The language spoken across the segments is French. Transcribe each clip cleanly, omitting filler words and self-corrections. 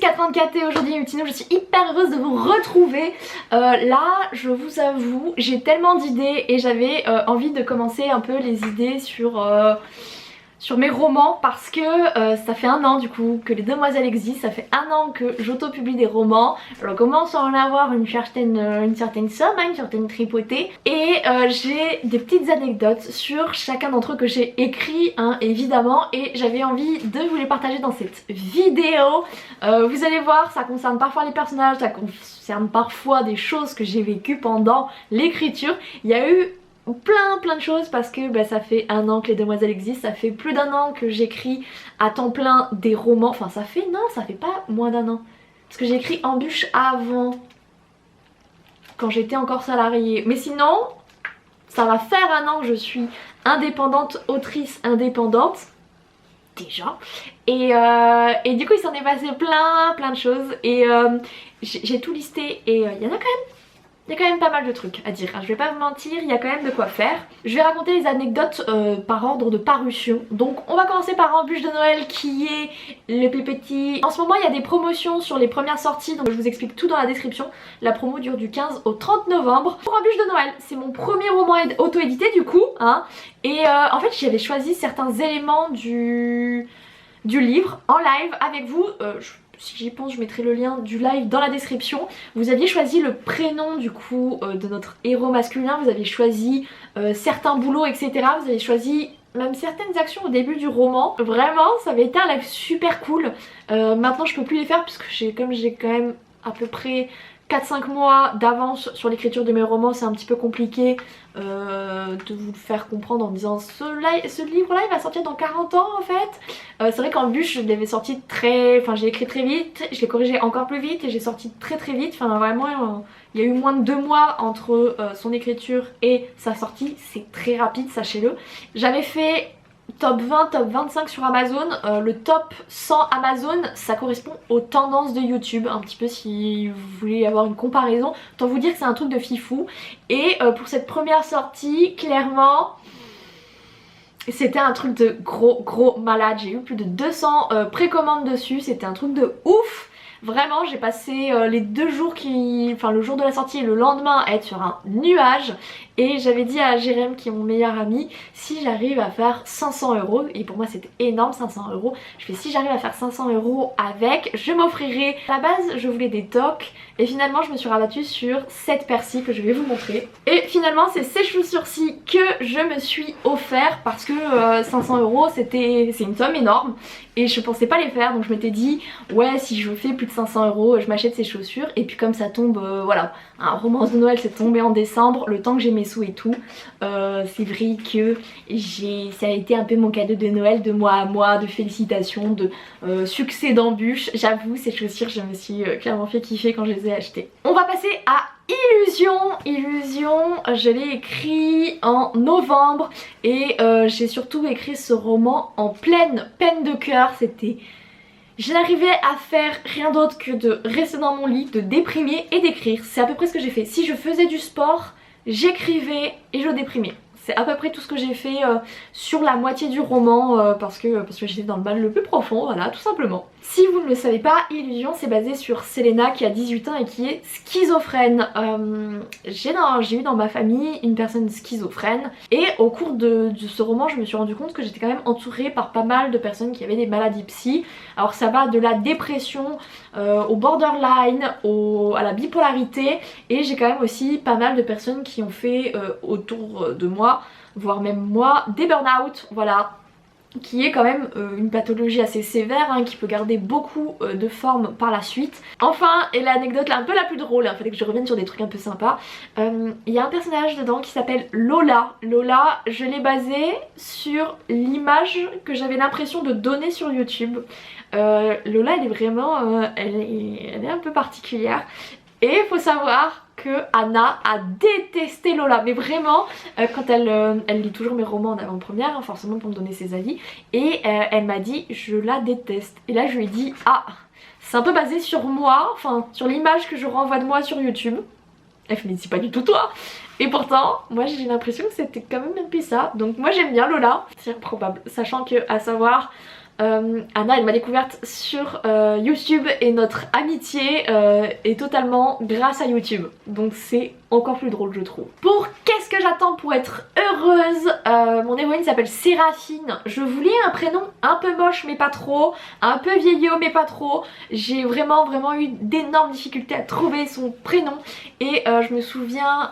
Jessica34 et aujourd'hui Mutino, je suis hyper heureuse de vous retrouver. Là je vous avoue, j'ai tellement d'idées et j'avais envie de commencer un peu les idées sur mes romans parce que ça fait un an du coup que les Demoiselles existent, ça fait un an que j'auto-publie des romans. Je commence à en avoir une certaine somme, une certaine tripotée et j'ai des petites anecdotes sur chacun d'entre eux que j'ai écrit évidemment, et j'avais envie de vous les partager dans cette vidéo. Vous allez voir, ça concerne parfois les personnages, ça concerne parfois des choses que j'ai vécues pendant l'écriture. Il y a eu plein de choses parce que ça fait un an que les Demoiselles existent, ça fait plus d'un an que j'écris à temps plein des romans, enfin ça fait pas moins d'un an parce que j'ai écrit Embûche avant, quand j'étais encore salariée, mais sinon ça va faire un an que je suis indépendante, autrice indépendante déjà, et du coup il s'en est passé plein de choses et j'ai tout listé et il y en a quand même pas mal de trucs à dire, je vais pas vous mentir, il y a quand même de quoi faire. Je vais raconter les anecdotes par ordre de parution. Donc on va commencer par Embûche de Noël qui est le plus petit. En ce moment il y a des promotions sur les premières sorties, donc je vous explique tout dans la description. La promo dure du 15 au 30 novembre. Pour Embûche de Noël, c'est mon premier roman auto-édité du coup, et en fait j'avais choisi certains éléments du livre en live avec vous. Si j'y pense, je mettrai le lien du live dans la description. Vous aviez choisi le prénom du coup de notre héros masculin, vous aviez choisi certains boulots, etc. Vous avez choisi même certaines actions au début du roman. Vraiment, ça avait été un live super cool. Maintenant je peux plus les faire puisque j'ai quand même à peu près 4-5 mois d'avance sur l'écriture de mes romans, c'est un petit peu compliqué de vous le faire comprendre en disant ce livre là il va sortir dans 40 ans en fait. C'est vrai qu'Embûche je l'avais sorti j'ai écrit très vite, je l'ai corrigé encore plus vite et j'ai sorti très vite, enfin vraiment il y a eu moins de 2 mois entre son écriture et sa sortie, c'est très rapide, sachez-le. J'avais fait top 20, top 25 sur Amazon, le top 100 Amazon ça correspond aux tendances de YouTube, un petit peu si vous voulez avoir une comparaison, autant vous dire que c'est un truc de fifou. Et pour cette première sortie, clairement c'était un truc de gros malade, j'ai eu plus de 200 précommandes dessus, c'était un truc de ouf. Vraiment j'ai passé les 2 jours le jour de la sortie et le lendemain à être sur un nuage, et j'avais dit à Jérém qui est mon meilleur ami, si j'arrive à faire 500 €, et pour moi c'était énorme 500 €, je fais si j'arrive à faire 500 € avec, je m'offrirai. À la base je voulais des toques et finalement je me suis rabattue sur cette paire-ci que je vais vous montrer. Et finalement c'est ces chaussures-ci que je me suis offert parce que 500 € c'est une somme énorme et je pensais pas les faire, donc je m'étais dit ouais si je fais plus de 500 € je m'achète ces chaussures, et puis comme ça tombe voilà, un romance de Noël c'est tombé en décembre, le temps que j'ai mes sous et tout, c'est vrai que ça a été un peu mon cadeau de Noël de mois à mois, de félicitations, de succès d'Embûche. J'avoue ces chaussures je me suis clairement fait kiffer quand je les ai achetées. On va passer à Illusion, je l'ai écrit en novembre et j'ai surtout écrit ce roman en pleine peine de cœur. Je n'arrivais à faire rien d'autre que de rester dans mon lit, de déprimer et d'écrire. C'est à peu près ce que j'ai fait. Si je faisais du sport, j'écrivais et je déprimais. C'est à peu près tout ce que j'ai fait sur la moitié du roman parce que j'étais dans le mal le plus profond, voilà, tout simplement. Si vous ne le savez pas, Illusion c'est basé sur Selena qui a 18 ans et qui est schizophrène. J'ai eu dans ma famille une personne schizophrène, et au cours de ce roman je me suis rendu compte que j'étais quand même entourée par pas mal de personnes qui avaient des maladies psy. Alors ça va de la dépression au borderline, à la bipolarité, et j'ai quand même aussi pas mal de personnes qui ont fait autour de moi, voire même moi, des burn-out, voilà, qui est quand même une pathologie assez sévère qui peut garder beaucoup de formes par la suite. Enfin, et l'anecdote un peu la plus drôle, il fallait que je revienne sur des trucs un peu sympas, il y a un personnage dedans qui s'appelle Lola. Lola, je l'ai basé sur l'image que j'avais l'impression de donner sur YouTube. Lola elle est vraiment, elle est un peu particulière, et il faut savoir que Anna a détesté Lola, mais vraiment quand elle lit toujours mes romans en avant-première forcément pour me donner ses avis, et elle m'a dit je la déteste, et là je lui ai dit ah c'est un peu basé sur moi, enfin sur l'image que je renvoie de moi sur YouTube. Elle fait mais c'est pas du tout toi, et pourtant moi j'ai l'impression que c'était quand même un peu ça, donc moi j'aime bien Lola, c'est improbable, sachant que à savoir Anna elle m'a découverte sur YouTube et notre amitié est totalement grâce à YouTube. Donc c'est encore plus drôle je trouve. Pour qu'est-ce que j'attends pour être heureuse, mon héroïne s'appelle Séraphine. Je voulais un prénom un peu moche mais pas trop, un peu vieillot mais pas trop. J'ai vraiment eu d'énormes difficultés à trouver son prénom et je me souviens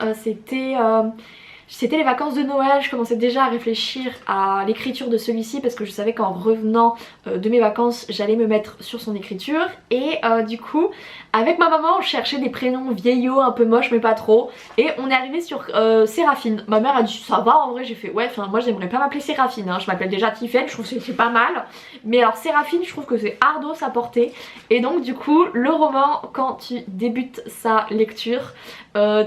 c'était les vacances de Noël, je commençais déjà à réfléchir à l'écriture de celui-ci parce que je savais qu'en revenant de mes vacances j'allais me mettre sur son écriture et du coup avec ma maman on cherchait des prénoms vieillots un peu moches mais pas trop et on est arrivé sur Séraphine. Ma mère a dit ça va en vrai, j'ai fait ouais enfin moi j'aimerais pas m'appeler Séraphine hein. Je m'appelle déjà Tiffen, je trouve que c'est pas mal mais alors Séraphine je trouve que c'est ardos à porter et donc du coup le roman quand tu débutes sa lecture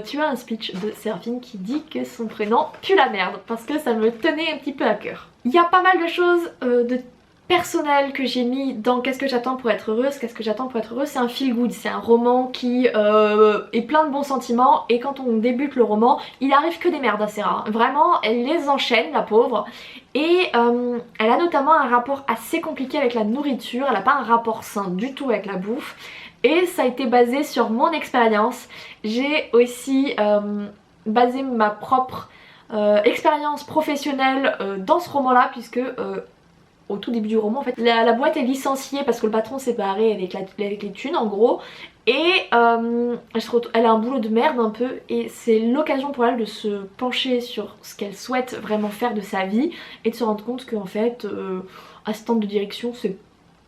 tu as un speech de Séraphine qui dit que son prénom pue la merde parce que ça me tenait un petit peu à cœur. Il y a pas mal de choses de personnelles que j'ai mis dans Qu'est-ce que j'attends pour être heureuse. Qu'est-ce que j'attends pour être heureuse, c'est un feel good, c'est un roman qui est plein de bons sentiments et quand on débute le roman il arrive que des merdes à Séra. Vraiment elle les enchaîne la pauvre et elle a notamment un rapport assez compliqué avec la nourriture, elle a pas un rapport sain du tout avec la bouffe. Et ça a été basé sur mon expérience. J'ai aussi basé ma propre expérience professionnelle dans ce roman là puisque au tout début du roman en fait la boîte est licenciée parce que le patron s'est barré avec les thunes en gros et elle a un boulot de merde un peu et c'est l'occasion pour elle de se pencher sur ce qu'elle souhaite vraiment faire de sa vie et de se rendre compte qu'en fait assistante de direction c'est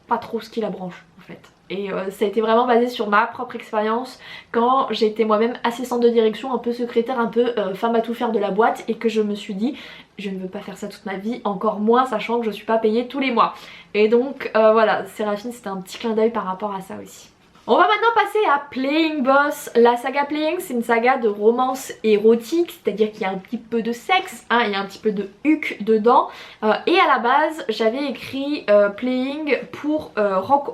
pas trop ce qui la branche en fait. Et ça a été vraiment basé sur ma propre expérience quand j'ai été moi-même assistante de direction, un peu secrétaire, un peu femme à tout faire de la boîte et que je me suis dit je ne veux pas faire ça toute ma vie, encore moins sachant que je suis pas payée tous les mois. Et donc voilà, Séraphine c'était un petit clin d'œil par rapport à ça aussi. On va maintenant passer à Playing Boss. La saga Playing c'est une saga de romance érotique, c'est-à-dire qu'il y a un petit peu de sexe, hein, il y a un petit peu de huc dedans et à la base j'avais écrit Playing pour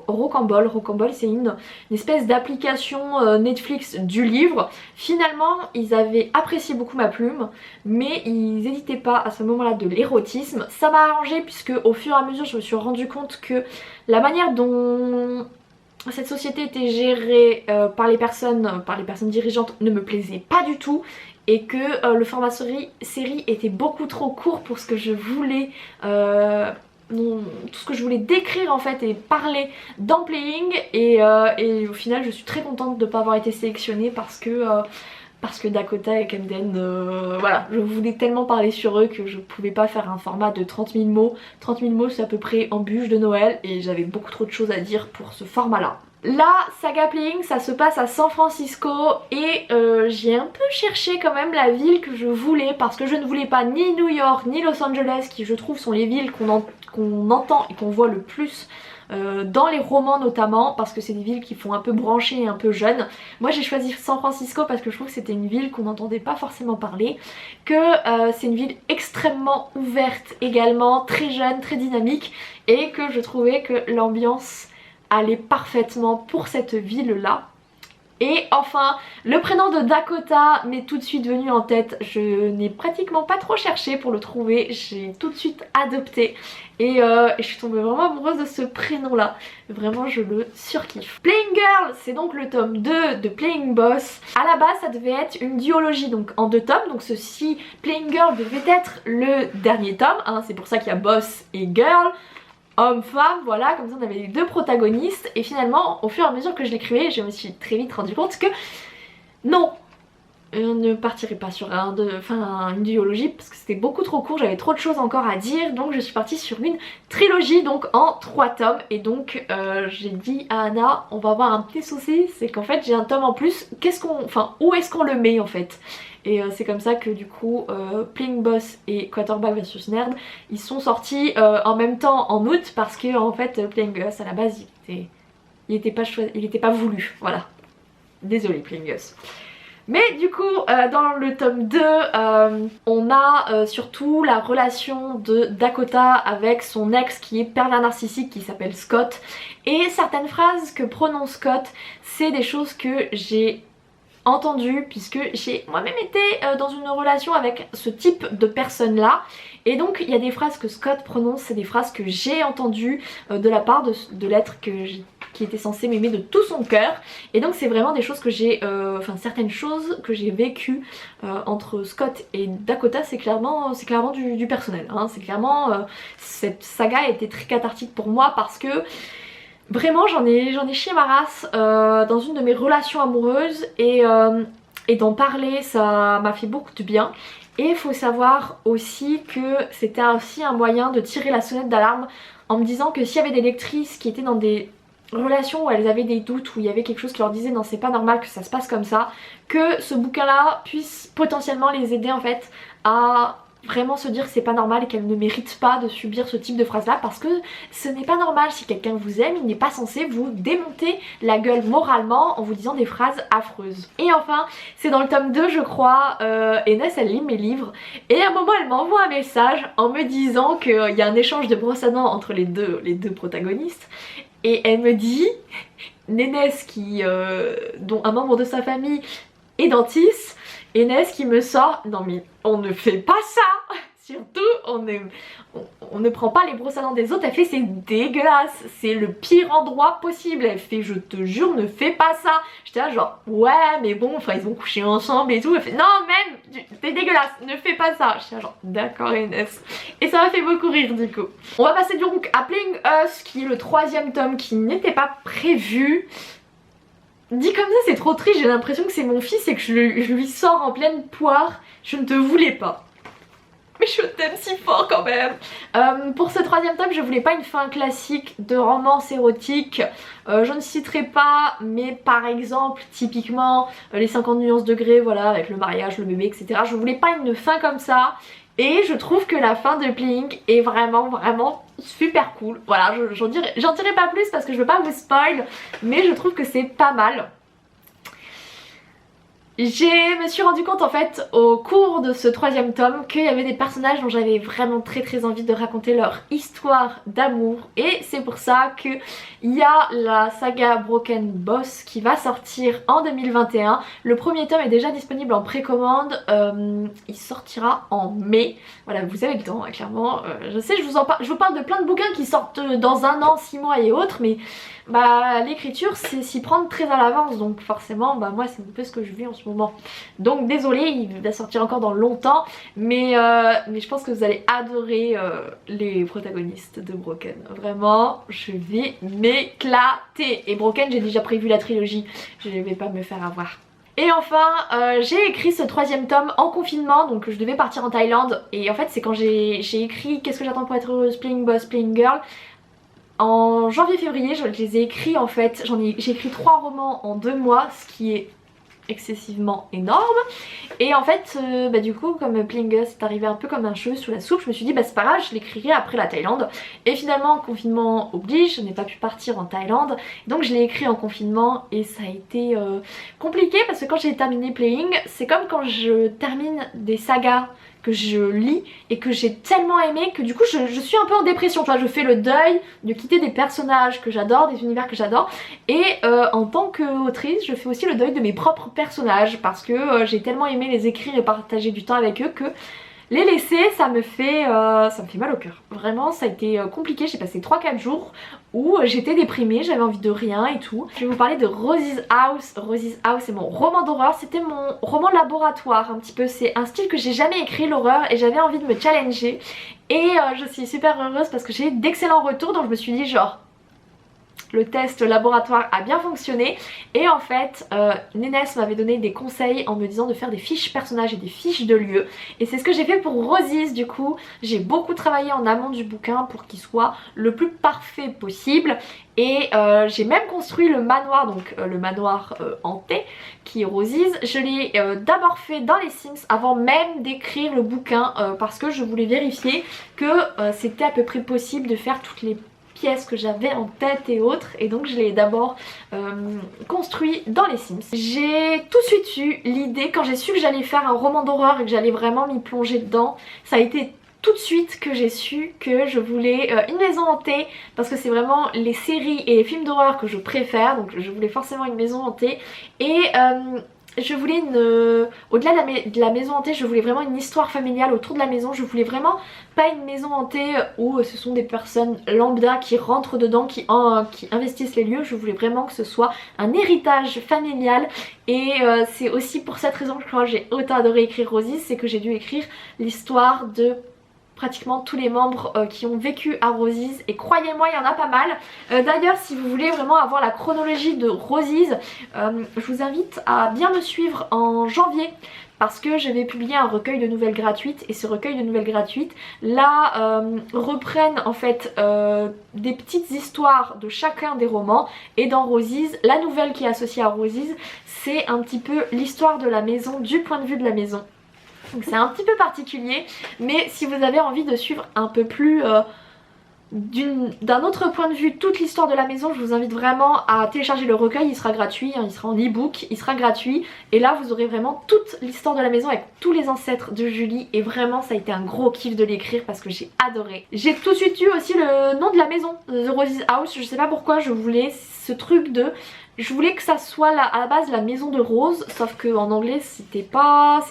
Rocambole. Rocambole c'est une espèce d'application Netflix du livre. Finalement ils avaient apprécié beaucoup ma plume mais ils n'hésitaient pas à ce moment là de l'érotisme. Ça m'a arrangé puisque au fur et à mesure je me suis rendu compte que la manière dont cette société était gérée par les personnes dirigeantes ne me plaisait pas du tout et que le format série était beaucoup trop court pour ce que je voulais tout ce que je voulais décrire en fait et parler dans Playing et au final je suis très contente de ne pas avoir été sélectionnée parce que Dakota et Camden, voilà, je voulais tellement parler sur eux que je pouvais pas faire un format de 30 000 mots. 30 000 mots c'est à peu près en bûche de Noël et j'avais beaucoup trop de choses à dire pour ce format là. La saga Playing ça se passe à San Francisco et j'ai un peu cherché quand même la ville que je voulais parce que je ne voulais pas ni New York ni Los Angeles qui je trouve sont les villes qu'on entend et qu'on voit le plus dans les romans notamment parce que c'est des villes qui font un peu brancher et un peu jeunes. Moi j'ai choisi San Francisco parce que je trouve que c'était une ville qu'on n'entendait pas forcément parler, que c'est une ville extrêmement ouverte également, très jeune, très dynamique et que je trouvais que l'ambiance allait parfaitement pour cette ville là. Et enfin, le prénom de Dakota m'est tout de suite venu en tête. Je n'ai pratiquement pas trop cherché pour le trouver. J'ai tout de suite adopté. Et je suis tombée vraiment amoureuse de ce prénom là. Vraiment je le surkiffe. Playing Girl, c'est donc le tome 2 de Playing Boss. À la base ça devait être une duologie donc en 2 tomes. Donc ceci, Playing Girl devait être le dernier tome, hein. C'est pour ça qu'il y a Boss et Girl. Homme-femme, voilà, comme ça on avait les 2 protagonistes et finalement au fur et à mesure que je l'écrivais je me suis très vite rendu compte que non, on ne partirait pas sur une duologie parce que c'était beaucoup trop court, j'avais trop de choses encore à dire donc je suis partie sur une trilogie donc en 3 tomes et donc j'ai dit à Anna on va avoir un petit souci, c'est qu'en fait j'ai un tome en plus, où est-ce qu'on le met en fait? Et c'est comme ça que du coup Playing Boss et Quarterback vs Nerd ils sont sortis en même temps en août parce que en fait Playing Boss à la base il était pas voulu, voilà. Désolée Playing Boss. Mais du coup dans le tome 2 on a surtout la relation de Dakota avec son ex qui est pervers narcissique qui s'appelle Scott et certaines phrases que prononce Scott c'est des choses que j'ai entendu puisque j'ai moi-même été dans une relation avec ce type de personne là. Et donc il y a des phrases que Scott prononce, c'est des phrases que j'ai entendues de la part de l'être qui était censé m'aimer de tout son cœur. Et donc c'est vraiment des choses que j'ai, certaines choses que j'ai vécues entre Scott et Dakota. C'est clairement du personnel, hein. C'est clairement, cette saga a été très cathartique pour moi parce que vraiment j'en ai chié ma race dans une de mes relations amoureuses et d'en parler ça m'a fait beaucoup de bien. Et il faut savoir aussi que c'était aussi un moyen de tirer la sonnette d'alarme en me disant que s'il y avait des lectrices qui étaient dans des relations où elles avaient des doutes, où il y avait quelque chose qui leur disait non c'est pas normal que ça se passe comme ça, que ce bouquin là puisse potentiellement les aider en fait à vraiment se dire que c'est pas normal et qu'elles ne méritent pas de subir ce type de phrase là, parce que ce n'est pas normal. Si quelqu'un vous aime, il n'est pas censé vous démonter la gueule moralement en vous disant des phrases affreuses. Et enfin c'est dans le tome 2 je crois, Enes elle lit mes livres et à un moment elle m'envoie un message en me disant qu'il y a un échange de brosses à dents entre les deux protagonistes. Et elle me dit, Nénès dont un membre de sa famille est dentiste, Nénès qui me sort, non mais on ne fait pas ça. Surtout on ne prend pas les brosses à dents des autres. Elle fait c'est dégueulasse, c'est le pire endroit possible. Elle fait je te jure ne fais pas ça. J'étais là genre ouais mais bon enfin ils ont couché ensemble et tout. Elle fait non même c'est dégueulasse ne fais pas ça. J'étais là genre d'accord Inès. Et ça m'a fait beaucoup rire du coup. On va passer donc à Playing Us qui est le 3e tome qui n'était pas prévu. Dit comme ça c'est trop triste, j'ai l'impression que c'est mon fils et que je lui sors en pleine poire. Je ne te voulais pas. Mais je t'aime si fort quand même. Pour ce 3e tome je voulais pas une fin classique de romance érotique. Je ne citerai pas mais par exemple typiquement les 50 nuances degrés, voilà, avec le mariage, le bébé etc. Je voulais pas une fin comme ça. Et je trouve que la fin de Playing est vraiment super cool. Voilà, j'en dirai pas plus parce que je veux pas vous spoil, mais je trouve que c'est pas mal. Je me suis rendu compte en fait au cours de ce 3e tome qu'il y avait des personnages dont j'avais vraiment très envie de raconter leur histoire d'amour, et c'est pour ça qu'il y a la saga Broken Boss qui va sortir en 2021. Le 1er tome est déjà disponible en précommande, il sortira en mai. Voilà, vous avez le temps hein, clairement. Je sais, je vous parle de plein de bouquins qui sortent dans 1 an, 6 mois et autres, mais bah l'écriture c'est s'y prendre très à l'avance, donc forcément bah moi c'est un peu ce que je vis en ce moment. Donc désolée, il va sortir encore dans longtemps, mais je pense que vous allez adorer les protagonistes de Broken. Vraiment, je vais m'éclater. Et Broken, j'ai déjà prévu la trilogie, je ne vais pas me faire avoir. Et enfin j'ai écrit ce 3e tome en confinement, donc je devais partir en Thaïlande. Et en fait c'est quand j'ai écrit Qu'est-ce que j'attends pour être heureuse, Playing Boss, Playing Girl. En janvier-février je les ai écrits en fait, j'ai écrit 3 romans en 2 mois, ce qui est excessivement énorme. Et en fait bah du coup comme Playing Us est arrivé un peu comme un cheveu sous la soupe, je me suis dit bah c'est pas grave, je l'écrirai après la Thaïlande. Et finalement confinement oblige, je n'ai pas pu partir en Thaïlande, donc je l'ai écrit en confinement et ça a été compliqué parce que quand j'ai terminé Playing, c'est comme quand je termine des sagas que je lis et que j'ai tellement aimé que du coup je suis un peu en dépression, tu vois, je fais le deuil de quitter des personnages que j'adore, des univers que j'adore, et en tant qu'autrice je fais aussi le deuil de mes propres personnages parce que j'ai tellement aimé les écrire et partager du temps avec eux que les laisser ça me fait mal au cœur. Vraiment ça a été compliqué, j'ai passé 3-4 jours où j'étais déprimée, j'avais envie de rien et tout. Je vais vous parler de Rosie's House. Rosie's House c'est mon roman d'horreur, c'était mon roman laboratoire un petit peu. C'est un style que j'ai jamais écrit, l'horreur, et j'avais envie de me challenger. Et je suis super heureuse parce que j'ai eu d'excellents retours, donc je me suis dit genre le test laboratoire a bien fonctionné. Et en fait Nénès m'avait donné des conseils en me disant de faire des fiches personnages et des fiches de lieux, et c'est ce que j'ai fait pour Rosie's. Du coup j'ai beaucoup travaillé en amont du bouquin pour qu'il soit le plus parfait possible, et j'ai même construit le manoir, donc le manoir hanté qui est Rosie's. Je l'ai d'abord fait dans les Sims avant même d'écrire le bouquin parce que je voulais vérifier que c'était à peu près possible de faire toutes les pièces que j'avais en tête et autres, et donc je l'ai d'abord construit dans les Sims. J'ai tout de suite eu l'idée, quand j'ai su que j'allais faire un roman d'horreur et que j'allais vraiment m'y plonger dedans, ça a été tout de suite que j'ai su que je voulais une maison hantée, parce que c'est vraiment les séries et les films d'horreur que je préfère, donc je voulais forcément une maison hantée. Et je voulais au-delà de la maison hantée, je voulais vraiment une histoire familiale autour de la maison. Je voulais vraiment pas une maison hantée où ce sont des personnes lambda qui rentrent dedans, qui investissent les lieux. Je voulais vraiment que ce soit un héritage familial. Et c'est aussi pour cette raison que je crois que j'ai autant adoré écrire Roses, c'est que j'ai dû écrire l'histoire de pratiquement tous les membres qui ont vécu à Roses, et croyez-moi il y en a pas mal. D'ailleurs si vous voulez vraiment avoir la chronologie de Roses, je vous invite à bien me suivre en janvier, parce que je vais publier un recueil de nouvelles gratuites, et ce recueil de nouvelles gratuites là reprennent en fait des petites histoires de chacun des romans. Et dans Roses, la nouvelle qui est associée à Roses, c'est un petit peu l'histoire de la maison du point de vue de la maison. Donc c'est un petit peu particulier, mais si vous avez envie de suivre un peu plus d'un autre point de vue toute l'histoire de la maison, je vous invite vraiment à télécharger le recueil. Il sera gratuit, hein, il sera en e-book, il sera gratuit, et là vous aurez vraiment toute l'histoire de la maison avec tous les ancêtres de Julie, et vraiment ça a été un gros kiff de l'écrire parce que j'ai adoré. J'ai tout de suite eu aussi le nom de la maison, The Roses House. Je sais pas pourquoi je voulais ce truc de... Je voulais que ça soit à la base la maison de Rose, sauf que en anglais c'était pas...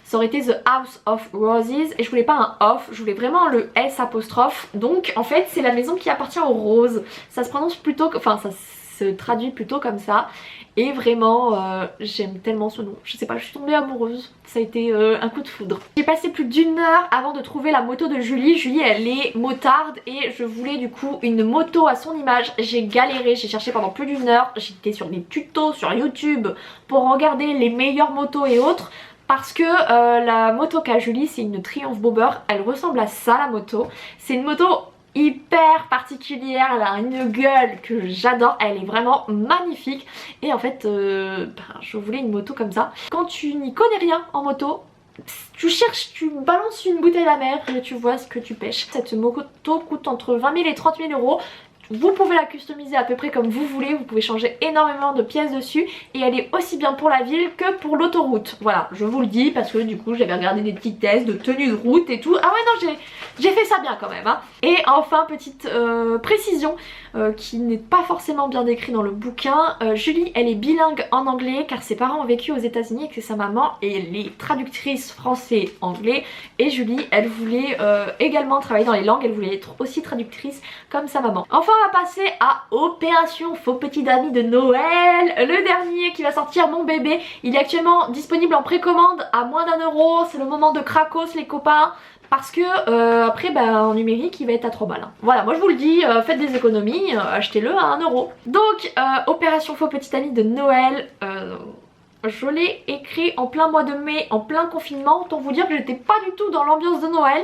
ça aurait été The House of Roses, et je voulais pas un off, je voulais vraiment le S apostrophe. Donc en fait c'est la maison qui appartient aux roses. Ça se prononce plutôt... Enfin ça se traduit plutôt comme ça. Et vraiment j'aime tellement ce nom. Je sais pas, je suis tombée amoureuse. Ça a été un coup de foudre. J'ai passé plus d'une heure avant de trouver la moto de Julie. Julie elle est motarde et je voulais du coup une moto à son image. J'ai galéré, j'ai cherché pendant plus d'une heure. J'étais sur des tutos sur YouTube pour regarder les meilleures motos et autres. Parce que la moto qu'a Julie c'est une Triumph Bobber. Elle ressemble à ça la moto. C'est une moto hyper particulière, elle a une gueule que j'adore, elle est vraiment magnifique. Et en fait je voulais une moto comme ça. Quand tu n'y connais rien en moto, tu cherches, tu balances une bouteille à la mer et tu vois ce que tu pêches. Cette moto coûte entre 20 000 et 30 000 euros. Vous pouvez la customiser à peu près comme vous voulez, vous pouvez changer énormément de pièces dessus, et elle est aussi bien pour la ville que pour l'autoroute. Voilà, je vous le dis parce que du coup j'avais regardé des petits tests de tenue de route et tout. Ah ouais non, j'ai fait ça bien quand même hein. Et enfin petite précision qui n'est pas forcément bien décrit dans le bouquin, Julie elle est bilingue en anglais car ses parents ont vécu aux États-Unis et que c'est sa maman et les traductrices français-anglais, et Julie elle voulait également travailler dans les langues, elle voulait être aussi traductrice comme sa maman. Enfin on va passer à Opération Faux Petit Ami de Noël, le dernier qui va sortir, mon bébé. Il est actuellement disponible en précommande à moins d'1 €, c'est le moment de Cracos les copains. Parce que après en numérique il va être à 3 balles. Voilà, moi je vous le dis, faites des économies, achetez-le à 1 €. Donc Opération Faux Petit Ami de Noël, je l'ai écrit en plein mois de mai, en plein confinement. Autant vous dire que j'étais pas du tout dans l'ambiance de Noël.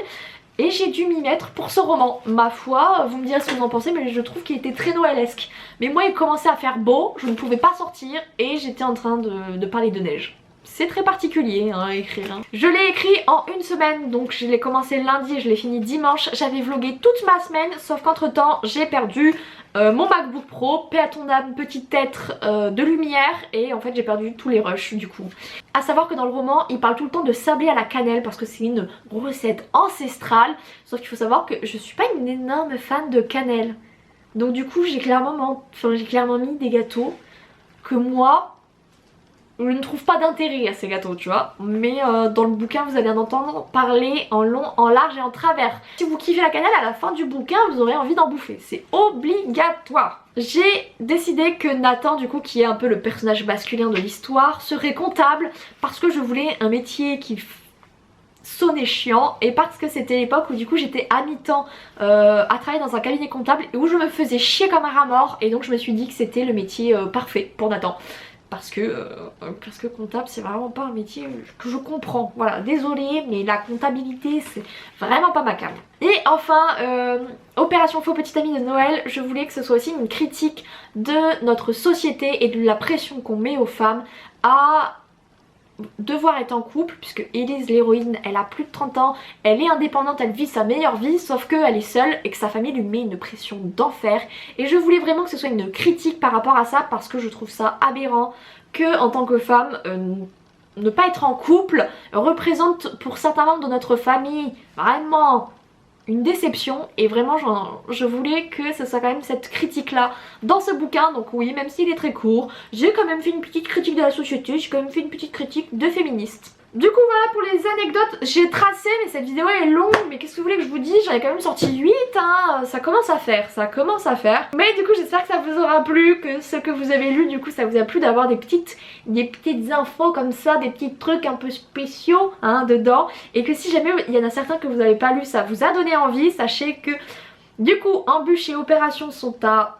Et j'ai dû m'y mettre pour ce roman. Ma foi, vous me direz ce que vous en pensez, mais je trouve qu'il était très noëlesque. Mais moi il commençait à faire beau, je ne pouvais pas sortir et j'étais en train de parler de neige. C'est très particulier hein, à écrire. Hein. Je l'ai écrit en une semaine, donc je l'ai commencé lundi et je l'ai fini dimanche. J'avais vlogué toute ma semaine, sauf qu'entre temps j'ai perdu mon MacBook Pro, paix à ton âme, petit être de lumière, et en fait j'ai perdu tous les rushs du coup. A savoir que dans le roman il parle tout le temps de sablé à la cannelle parce que c'est une recette ancestrale, sauf qu'il faut savoir que je suis pas une énorme fan de cannelle. Donc du coup j'ai clairement mis des gâteaux que moi je ne trouve pas d'intérêt à ces gâteaux, tu vois. Mais dans le bouquin vous allez en entendre parler en long, en large et en travers. Si vous kiffez la cannelle, à la fin du bouquin vous aurez envie d'en bouffer, c'est obligatoire. J'ai décidé que Nathan, du coup qui est un peu le personnage masculin de l'histoire, serait comptable parce que je voulais un métier qui sonnait chiant, et parce que c'était l'époque où du coup j'étais à mi-temps à travailler dans un cabinet comptable et où je me faisais chier comme un rat mort, et donc je me suis dit que c'était le métier parfait pour Nathan. Parce que comptable c'est vraiment pas un métier que je comprends. Voilà, désolée mais la comptabilité c'est vraiment pas ma came. Et enfin Opération Faux Petit Ami de Noël, je voulais que ce soit aussi une critique de notre société et de la pression qu'on met aux femmes à devoir être en couple, puisque Elise l'héroïne elle a plus de 30 ans, elle est indépendante, elle vit sa meilleure vie, sauf qu'elle est seule et que sa famille lui met une pression d'enfer. Et je voulais vraiment que ce soit une critique par rapport à ça, parce que je trouve ça aberrant que en tant que femme ne pas être en couple représente pour certains membres de notre famille vraiment une déception et vraiment je voulais que ce soit quand même cette critique là dans ce bouquin. Donc oui, même s'il est très court, j'ai quand même fait une petite critique de la société, j'ai quand même fait une petite critique de féministes. Du coup voilà pour les anecdotes, j'ai tracé mais cette vidéo est longue, mais qu'est-ce que vous voulez que je vous dise, j'avais quand même sorti 8 hein, ça commence à faire. Mais du coup j'espère que ça vous aura plu, que ce que vous avez lu du coup ça vous a plu d'avoir des petites infos comme ça, des petits trucs un peu spéciaux hein, dedans. Et que si jamais il y en a certains que vous n'avez pas lu, ça vous a donné envie, sachez que du coup Embûches et Opérations sont à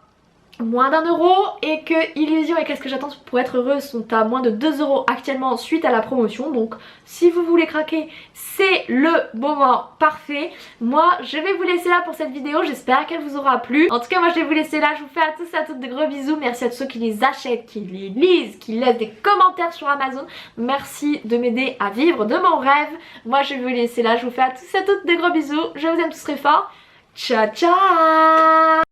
moins d'1 € et que Illusion et Qu'est-ce que j'attends pour être heureuse sont à moins de 2 € actuellement suite à la promotion. Donc si vous voulez craquer, c'est le moment parfait. Moi je vais vous laisser là pour cette vidéo, j'espère qu'elle vous aura plu. En tout cas moi je vais vous laisser là, je vous fais à tous et à toutes de gros bisous. Merci à tous ceux qui les achètent, qui les lisent, qui laissent des commentaires sur Amazon. Merci de m'aider à vivre de mon rêve. Moi je vais vous laisser là, je vous fais à tous et à toutes de gros bisous. Je vous aime tous très fort. Ciao ciao.